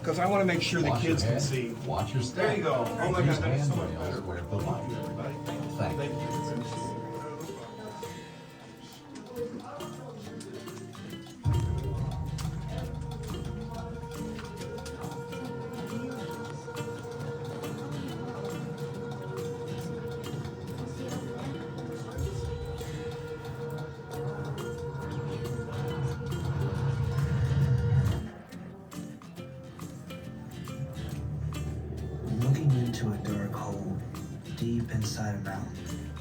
because I want to make sure the kids can see. Watch your step. There you go. Oh my God, that's so much better. Where the light. Thank you. Looking into a dark hole deep inside a mountain.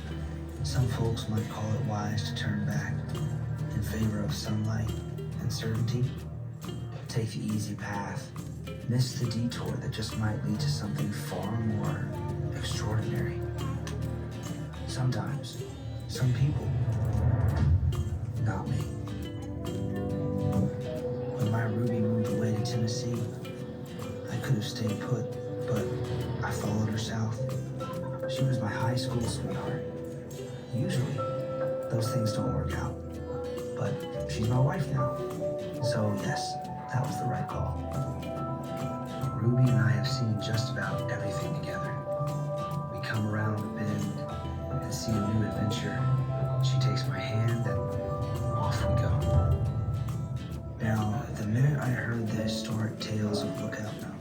Some folks might call it wise to turn back in favor of sunlight and certainty. Take the easy path, miss the detour that just might lead to something far more extraordinary. Sometimes, some people, not me. When my Ruby moved away to Tennessee, I could have stayed put, but I followed her south. She was my high school sweetheart. Usually, those things don't work out, but she's my wife now. So yes, that was the right call. Ruby and I have seen just about everything together. We come around the bend and see a new adventure. She takes my hand and off we go. Now, the minute I heard the historic tales of Lookout Mountain,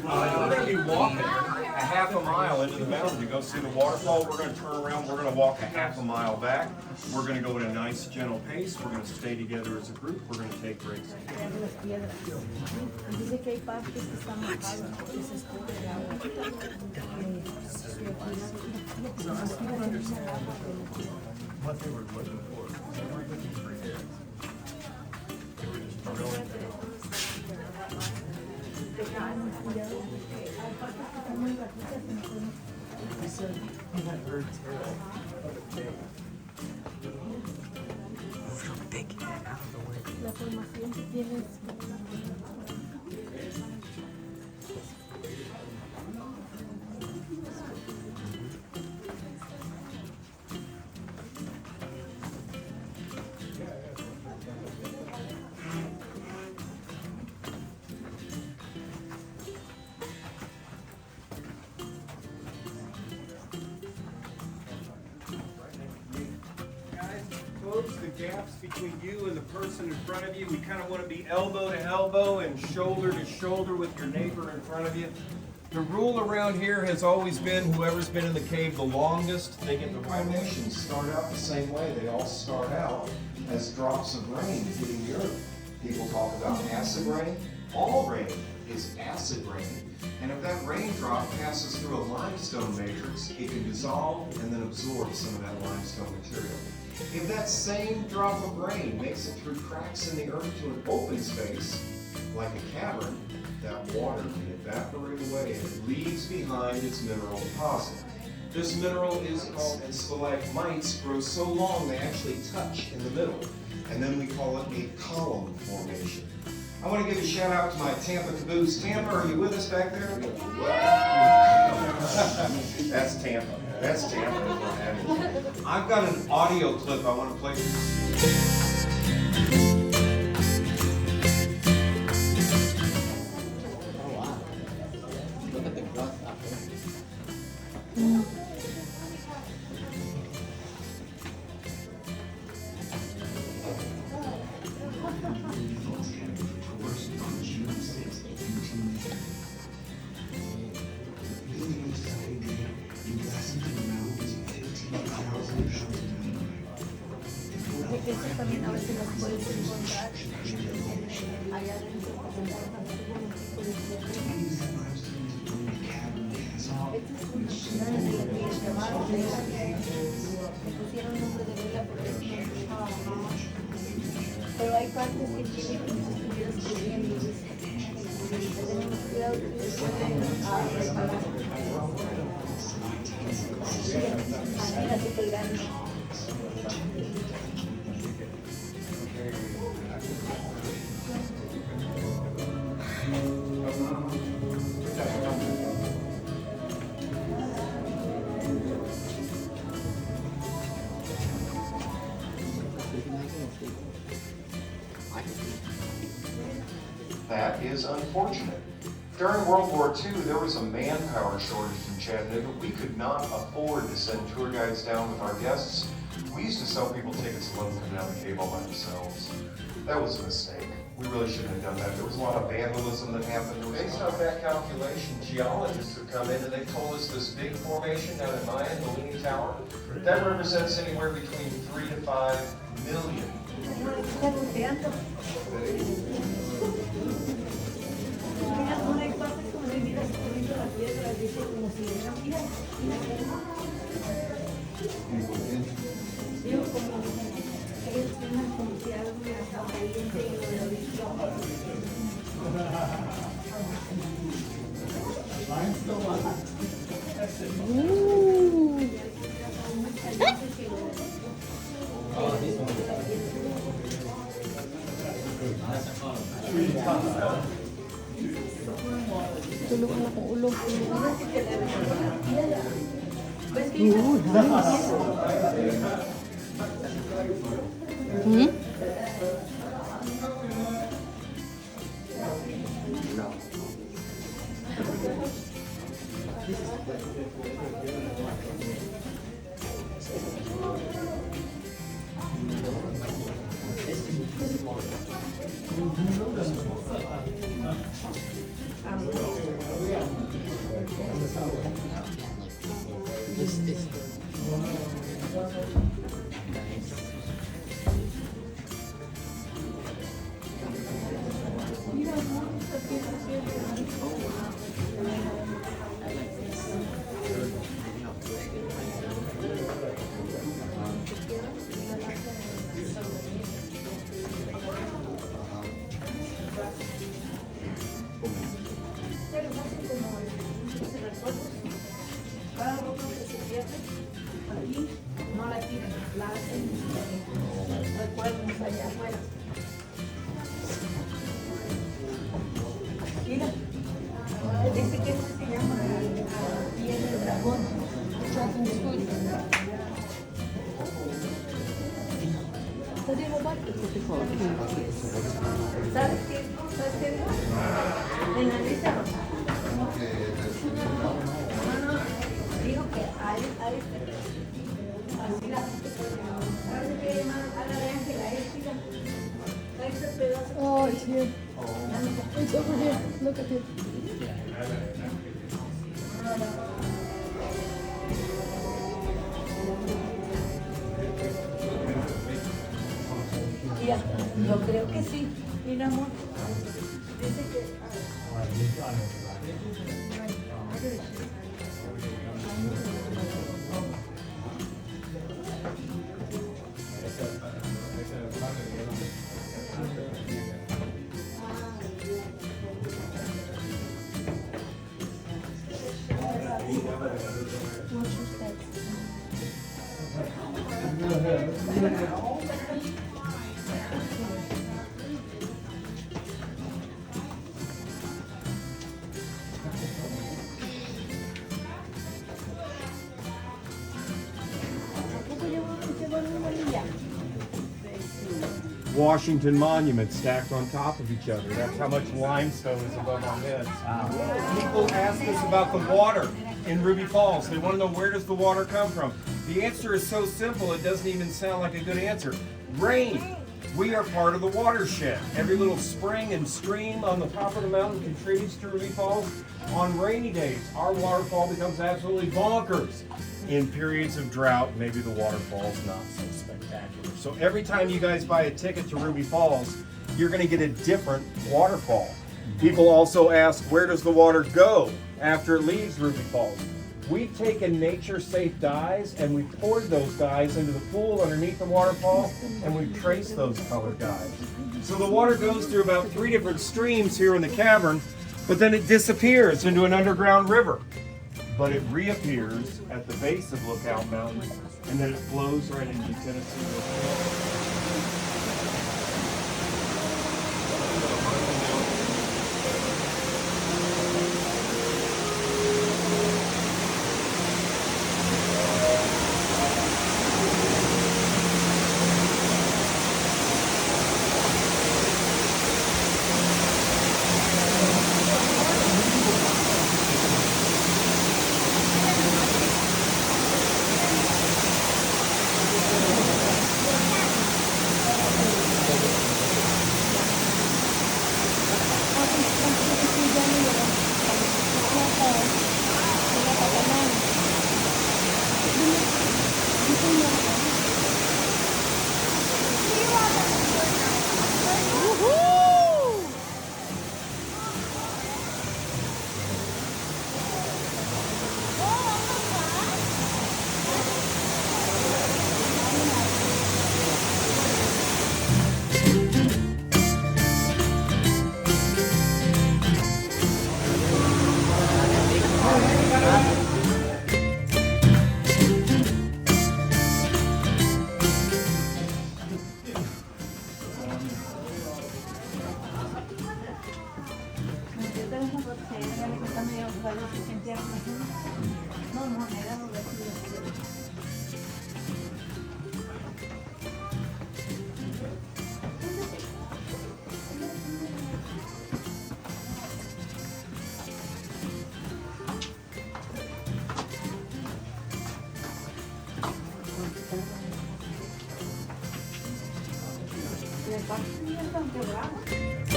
We're going to be walking a half a mile into the mountain to go see the waterfall. We're going to turn around. We're going to walk a half a mile back. We're going to go at a nice, gentle pace. We're going to stay together as a group. We're going to take breaks. Dice que hay partes que están mojadas porque se escurre el agua. What they were looking for. They weren't looking for kids. They were just drilling down. He said he had heard tale of a cave. La formación que tienes. Close the gaps between you and the person in front of you. We kind of want to be elbow to elbow and shoulder to shoulder with your neighbor in front of you. The rule around here has always been whoever's been in the cave the longest, they get the right. Formations start out the same way. They all start out as drops of rain hitting the earth. People talk about acid rain. All rain is acid rain. And if that raindrop passes through a limestone matrix, it can dissolve and then absorb some of that limestone material. If that same drop of rain makes it through cracks in the earth to an open space, like a cavern, that water can evaporate away and it leaves behind its mineral deposit. This mineral is called, and stalagmites grow so long they actually touch in the middle. And then we call it a column formation. I want to give a shout out to my Tampa caboose. Tampa, are you with us back there? That's Tampa. That's Tampa. I've got an audio clip I want to play for you. De que eso también a veces los puedes encontrar allá adentro. Pero hay partes que tienen como si estuvieras corriendo. Tenemos cuidado que pueden reparar. Ahí así colgando. That is unfortunate. During World War II, there was a manpower shortage in Chattanooga. We could not afford to send tour guides down with our guests. We used to sell people tickets and let them come down the cave all by themselves. That was a mistake. We really shouldn't have done that. There was a lot of vandalism that happened. Based on that calculation, geologists have come in and they've told us this big formation down in Mayan, the Leaning Tower, that represents anywhere between 3 to 5 million. Tulungan akong ulo. Hmm? Mira, dice que eso se llama piel del dragón. Dragon's foot. ¿Sabes qué? ¿Sabes qué dijo? En la lista rosa. No, dijo que a este. Así la. ¿Sabes qué? A la de Ángela, mira. Ahí está el pedazo. Oh, it's here. It's over here. Look at it. Mira, yo creo que sí. Mira, amor. Dice que. Washington monuments stacked on top of each other. That's how much limestone is above our heads. People ask us about the water in Ruby Falls. They want to know, where does the water come from? The answer is so simple it doesn't even sound like a good answer. Rain. We are part of the watershed. Every little spring and stream on the top of the mountain contributes to Ruby Falls. On rainy days, our waterfall becomes absolutely bonkers. In periods of drought, maybe the waterfall's not so spectacular. So every time you guys buy a ticket to Ruby Falls, you're going to get a different waterfall. People also ask, where does the water go after it leaves Ruby Falls? We've taken nature-safe dyes and we've poured those dyes into the pool underneath the waterfall, and we've traced those colored dyes. So the water goes through about 3 different streams here in the cavern, but then it disappears into an underground river. But it reappears at the base of Lookout Mountain, and then it flows right into Tennessee. el parque, ¿no? Qué bravo.